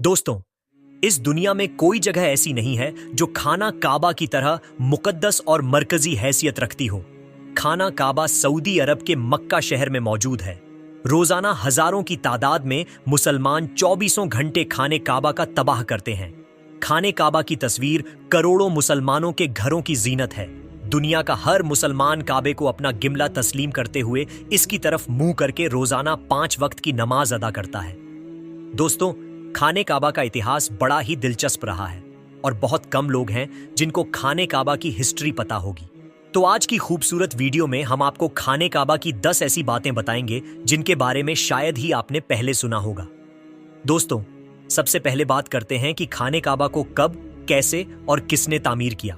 दोस्तों, इस दुनिया में कोई जगह ऐसी नहीं है जो खाना काबा की तरह मुकद्दस और मरकजी हैसियत रखती हो। खाना काबा सऊदी अरब के मक्का शहर में मौजूद है। रोजाना हजारों की तादाद में मुसलमान 24 घंटे खाने काबा का तबाह करते हैं। खाने काबा की तस्वीर करोड़ों मुसलमानों के घरों की जीनत है। दुनिया का हर मुसलमान काबे को अपना गिमला तस्लीम करते हुए इसकी तरफ मुंह करके रोजाना 5 वक्त की नमाज अदा करता है। दोस्तों, खाने काबा का इतिहास बड़ा ही दिलचस्प रहा है और बहुत कम लोग हैं जिनको खाने काबा की हिस्ट्री पता होगी। तो आज की खूबसूरत वीडियो में हम आपको खाने काबा की 10 ऐसी बातें बताएंगे जिनके बारे में शायद ही आपने पहले सुना होगा। दोस्तों, सबसे पहले बात करते हैं कि खाने काबा को कब, कैसे और किसने तामीर किया।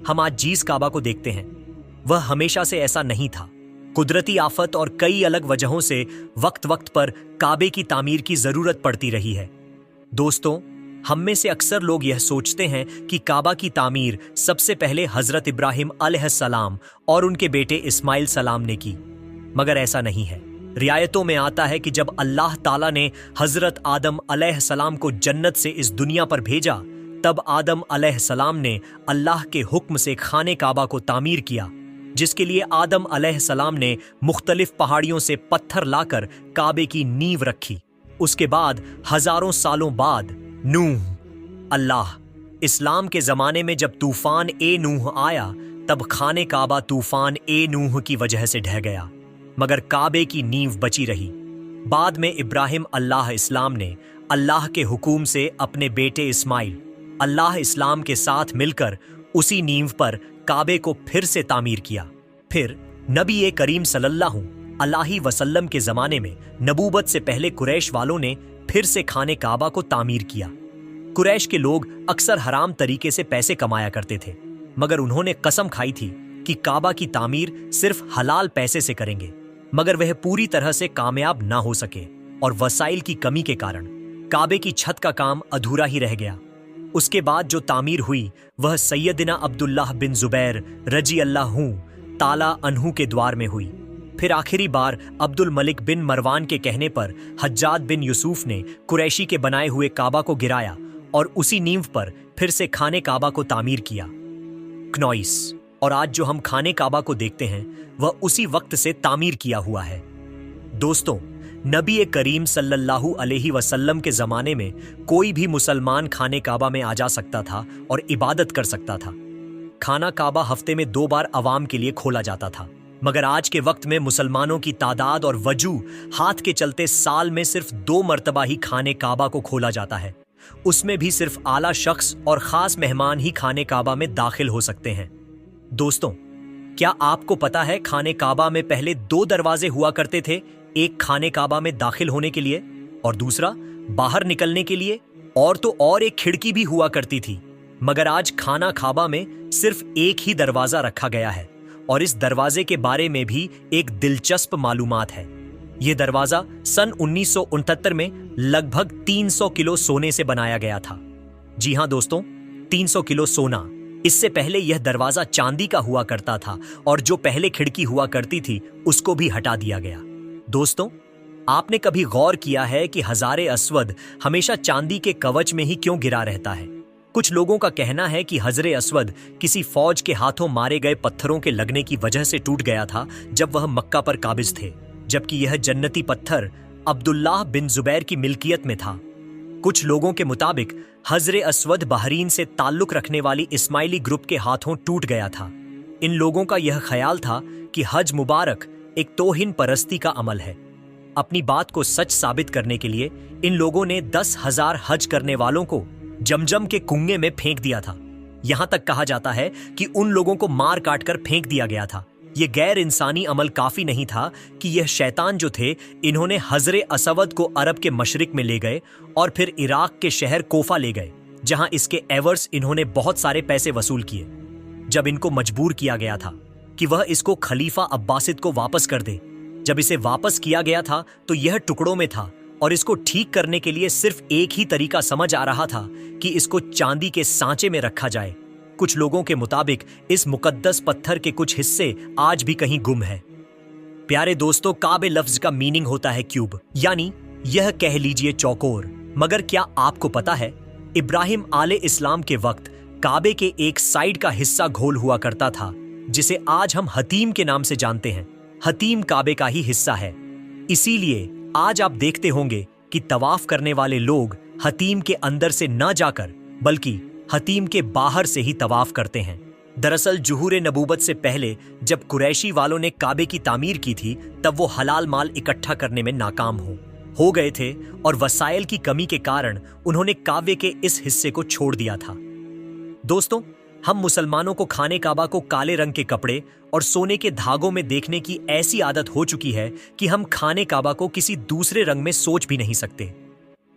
हम आज जीस काबा को देखते हैं। वह हमेशा से ऐसा नहीं था। कुदरती आफत और कई अलग वजहों से वक्त वक्त पर काबे की तामीर की जरूरत पड़ती रही है। दोस्तों, हम में से अक्सर लोग यह सोचते हैं कि काबा की तामीर सबसे पहले हजरत इब्राहिम अलैहिस्सलाम और उनके बेटे इस्माइल सलाम ने की, मगर ऐसा नहीं है। रियायतों में आता है कि जब अल्लाह ताला ने हजरत आदम अलैहिस्सलाम को जन्नत से इस दुनिया पर भेजा, तब आदम अलैहिस्सलाम ने अल्लाह के हुक्म से खाने काबा को तामीर किया, जिसके लिए आदम अलैहिस्सलाम ने मुख्तलिफ पहाड़ियों से पत्थर लाकर काबे की नींव रखी। उसके बाद हजारों सालों बाद नूह अल्लाह इस्लाम के जमाने में जब तूफान ए नूह आया, तब खाने काबा तूफान ए नूह की वजह से ढह गया, मगर काबे की नींव बची रही। बाद में इब्राहिम अल्लाह इस्लाम ने अल्लाह के हुक्म से अपने बेटे इस्माइल अल्लाह इस्लाम के साथ मिलकर उसी नींव पर काबे को फिर से तामीर किया। फिर नबी करीम सल्लल्लाहु अलैहि वसल्लम के जमाने में नबूवत से पहले कुरैश वालों ने फिर से खाने काबा को तामीर किया। कुरैश के लोग अक्सर हराम तरीके से पैसे कमाया करते थे, मगर उन्होंने कसम खाई थी कि काबा की तामीर सिर्फ हलाल पैसे से करेंगे, मगर वह पूरी तरह से कामयाब ना हो सके और वसाइल की कमी के कारण काबे की छत का काम अधूरा ही रह गया। उसके बाद जो तामीर हुई वह सैयदना अब्दुल्लाह बिन जुबैर रजी अल्लाहु ताला अन्हु के द्वार में हुई। फिर आखिरी बार अब्दुल मलिक बिन मरवान के कहने पर हज्जाज बिन यूसुफ ने कुरैशी के बनाए हुए काबा को गिराया और उसी नींव पर फिर से खाने काबा को तामीर किया। क्नौइस, और आज जो हम खाने काबा को देखते हैं वह उसी वक्त से तामीर किया हुआ है। दोस्तों, नबी करीम सल्लल्लाहु अलैहि वसल्लम के जमाने में कोई भी मुसलमान खाने काबा में आ जा सकता था और इबादत कर सकता था। खाना काबा हफ्ते में 2 बार अवाम के लिए खोला जाता था, मगर आज के वक्त में मुसलमानों की तादाद और वजूह हाथ के चलते साल में सिर्फ 2 मर्तबा ही खाने काबा को खोला जाता है। उसमें भी सिर्फ आला शख्स और खास मेहमान ही खाने काबा में दाखिल हो सकते हैं। दोस्तों, क्या आपको पता है खाने काबा में पहले 2 दरवाजे हुआ करते थे, एक खाने काबा में दाखिल होने के लिए और दूसरा बाहर निकलने के लिए, और तो और एक खिड़की भी हुआ करती थी। मगर आज खाना काबा में सिर्फ एक ही दरवाजा रखा गया है और इस दरवाजे के बारे में भी एक दिलचस्प मालूमात है। यह दरवाजा सन 1969 में लगभग 300 किलो सोने से बनाया गया था। जी हां दोस्तों, 300 किलो सोना। इससे पहले यह दरवाजा चांदी का हुआ करता था और जो पहले खिड़की हुआ करती थी उसको भी हटा दिया गया। दोस्तों, आपने कभी गौर किया है कि हजारे अस्वद हमेशा चांदी के कवच में ही क्यों गिरा रहता है? कुछ लोगों का कहना है कि हजरे अस्वद किसी फौज के हाथों मारे गए पत्थरों के लगने की वजह से टूट गया था जब वह मक्का पर काबिज थे, जबकि यह जन्नती पत्थर अब्दुल्लाह बिन जुबैर की मिल्कियत में था। कुछ लोगों के मुताबिक हजरे अस्वद बहरीन से ताल्लुक रखने वाली इस्माइली ग्रुप के हाथों टूट गया था। इन लोगों का यह ख्याल था कि हज मुबारक एक तौहीन परस्ती का अमल है। अपनी बात को सच साबित करने के लिए इन लोगों ने 10,000 हज करने वालों को जमजम के कुएं में फेंक दिया था। यहां तक कहा जाता है कि उन लोगों को मार काट कर फेंक दिया गया था। यह गैर इंसानी अमल काफी नहीं था कि यह शैतान जो थे, इन्होंने हजरे असवद को अरब के मशरिक में ले गए और फिर इराक के शहर कोफा ले गए, जहां इसके एवर्स इन्होंने बहुत सारे पैसे वसूल किए। जब इनको मजबूर किया गया था कि वह इसको खलीफा अब्बासिद को वापस कर दे, जब इसे वापस किया गया था तो यह टुकड़ों में था और इसको ठीक करने के लिए सिर्फ एक ही तरीका समझ आ रहा था कि इसको चांदी के सांचे में रखा जाए। कुछ लोगों के मुताबिक इस मुकद्दस पत्थर के कुछ हिस्से आज भी कहीं गुम है। प्यारे दोस्तों, काबे लफ्ज का मीनिंग होता है क्यूब, यानी यह कह लीजिए चौकोर। मगर क्या आपको पता है, इब्राहिम आले इस्लाम के वक्त काबे के एक साइड का हिस्सा घोल हुआ करता था, जिसे आज हम हतीम के नाम से जानते हैं। हतीम काबे का ही हिस्सा है। इसीलिए आज आप देखते होंगे कि तवाफ करने वाले लोग हतीम के अंदर से न जाकर बल्कि हतीम के बाहर से ही तवाफ करते हैं। दरअसल जुहूर नबूवत से पहले जब कुरैशी वालों ने काबे की तामीर की थी, तब वो हलाल माल इकट्ठा करने में नाकाम हो गए थे और वसाइल की कमी के कारण उन्होंने काबे के इस हिस्से को छोड़ दिया था। दोस्तों, हम मुसलमानों को खाने काबा को काले रंग के कपड़े और सोने के धागों में देखने की ऐसी आदत हो चुकी है कि हम खाने काबा को किसी दूसरे रंग में सोच भी नहीं सकते।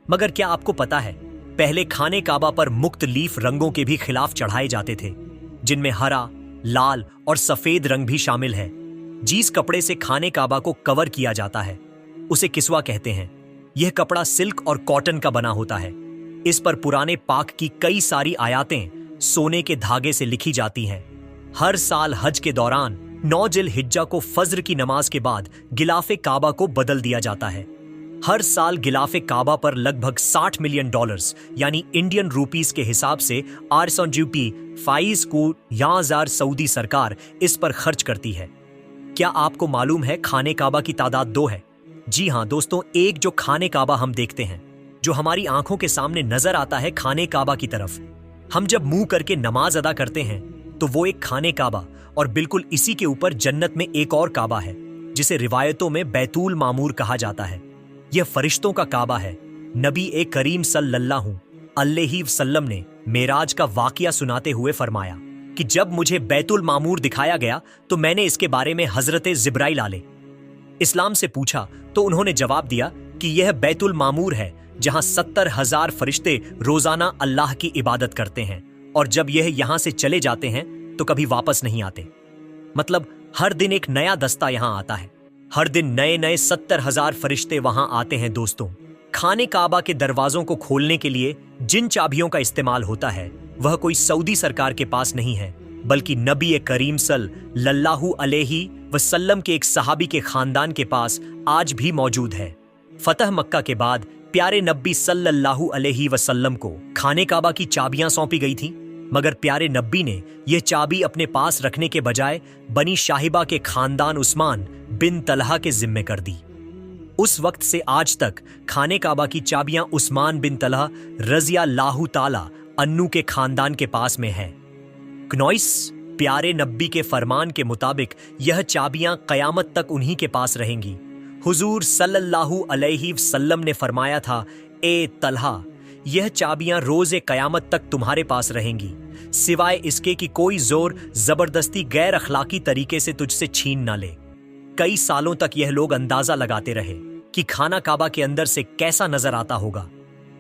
मगर क्या आपको पता है, पहले खाने काबा पर मुख्तलिफ रंगों के भी खिलाफ चढ़ाए जाते थे, जिनमें हरा, लाल और सफेद रंग भी शामिल है। जिस कपड़े से खाने काबा को कवर किया जाता है उसे किस्वा कहते हैं। यह कपड़ा सिल्क और कॉटन का बना होता है। इस पर पुराने पाक की कई सारी आयातें सोने के धागे से लिखी जाती हैं। हर साल हज के दौरान 9 जिल हिज्जा को फज्र की नमाज के बाद गिलाफे काबा को बदल दिया जाता है। हर साल गिलाफे काबा पर लगभग $60 मिलियन यानी इंडियन रुपीस के हिसाब से 5 सऊदी सरकार इस पर खर्च करती है। क्या आपको मालूम है खाने काबा की तादाद 2 है? जी हाँ दोस्तों, एक जो खाने काबा हम देखते हैं, जो हमारी आंखों के सामने नजर आता है खाने काबा की तरफ। हम जब मुंह करके नमाज अदा करते हैं तो वो एक खाने काबा, और बिल्कुल इसी के ऊपर जन्नत में एक और काबा है जिसे रिवायतों में बैतुल मामूर कहा जाता है। यह फरिश्तों का काबा है। नबी करीम सल्लल्लाहु अलैहि वसल्लम ने मेराज का वाकया सुनाते हुए फरमाया कि जब मुझे बैतुल मामूर दिखाया गया तो मैंने इसके बारे में हजरत जिब्राइल आले इस्लाम से पूछा तो उन्होंने जवाब दिया कि यह बैतुल मामूर है जहां 70,000 फरिश्ते रोजाना अल्लाह की इबादत करते हैं, और जब यह यहां से चले जाते हैं तो कभी वापस नहीं आते। मतलब हर दिन एक नया दस्ता यहां आता है। हर दिन नए नए 70,000 फरिश्ते वहां आते हैं। दोस्तों, खाने काबा के दरवाजों को खोलने के लिए जिन चाबियों का इस्तेमाल होता है वह कोई सऊदी सरकार के पास नहीं है, बल्कि नबी करीम सल्लल्लाहु अलैहि वसल्लम के एक सहाबी के खानदान के पास आज भी मौजूद है। फतह मक्का के बाद प्यारे नबी सल्लल्लाहु अलैहि वसल्लम को खाने काबा की चाबियां सौंपी गई थीं, मगर प्यारे नबी ने यह चाबी अपने पास रखने के बजाय बनी शाहिबा के खानदान उस्मान बिन तलहा के जिम्मे कर दी। उस वक्त से आज तक खाने काबा की चाबियां उस्मान बिन तलहा रज़ियल्लाहु ताला अन्नु के खानदान के पास में है। क्नॉइस प्यारे नब्बी के फरमान के मुताबिक यह चाबियां कयामत तक उन्हीं के पास रहेंगी। हुजूर सल्लल्लाहु अलैहि वसल्लम ने फरमाया था, ए तलहा, यह चाबियां रोज़े कयामत तक तुम्हारे पास रहेंगी, सिवाय इसके कि कोई जोर जबरदस्ती गैर अखलाकी तरीके से तुझसे छीन ना ले। कई सालों तक यह लोग अंदाजा लगाते रहे कि खाना काबा के अंदर से कैसा नजर आता होगा।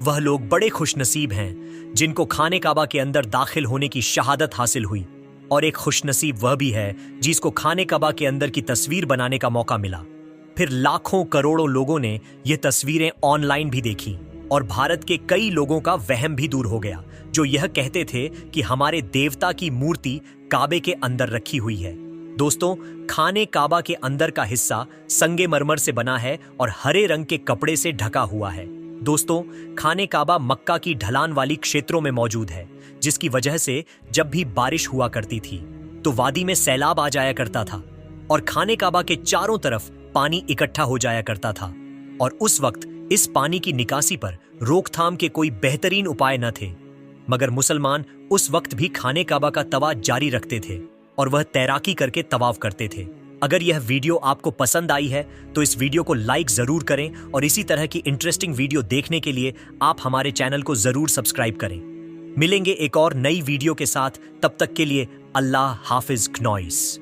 वह लोग बड़े खुशनसीब हैं जिनको खाने काबा के अंदर दाखिल होने की शहादत हासिल हुई, और एक खुशनसीब वह भी है जिसको खाने काबा के अंदर की तस्वीर बनाने का मौका मिला। फिर लाखों करोड़ों लोगों ने ये तस्वीरें ऑनलाइन भी देखी, और भारत के कई लोगों का वहम भी दूर हो गया जो यह कहते थे कि हमारे देवता की मूर्ति काबे के अंदर रखी हुई है। दोस्तों, खाने काबा के अंदर का हिस्सा संगे मरमर से बना है और हरे रंग के कपड़े से ढका हुआ है। दोस्तों, खाने काबा मक्का की ढलान वाली क्षेत्रों में मौजूद है, जिसकी वजह से जब भी बारिश हुआ करती थी तो वादी में सैलाब आ जाया करता था और खाने काबा के चारों तरफ पानी इकट्ठा हो जाया करता था, और उस वक्त इस पानी की निकासी पर रोकथाम के कोई बेहतरीन उपाय न थे। मगर मुसलमान उस वक्त भी खाने काबा का तवाफ जारी रखते थे और वह तैराकी करके तवाफ करते थे। अगर यह वीडियो आपको पसंद आई है तो इस वीडियो को लाइक जरूर करें, और इसी तरह की इंटरेस्टिंग वीडियो देखने के लिए आप हमारे चैनल को जरूर सब्सक्राइब करें। मिलेंगे एक और नई वीडियो के साथ, तब तक के लिए अल्लाह हाफिज। क्नॉइस।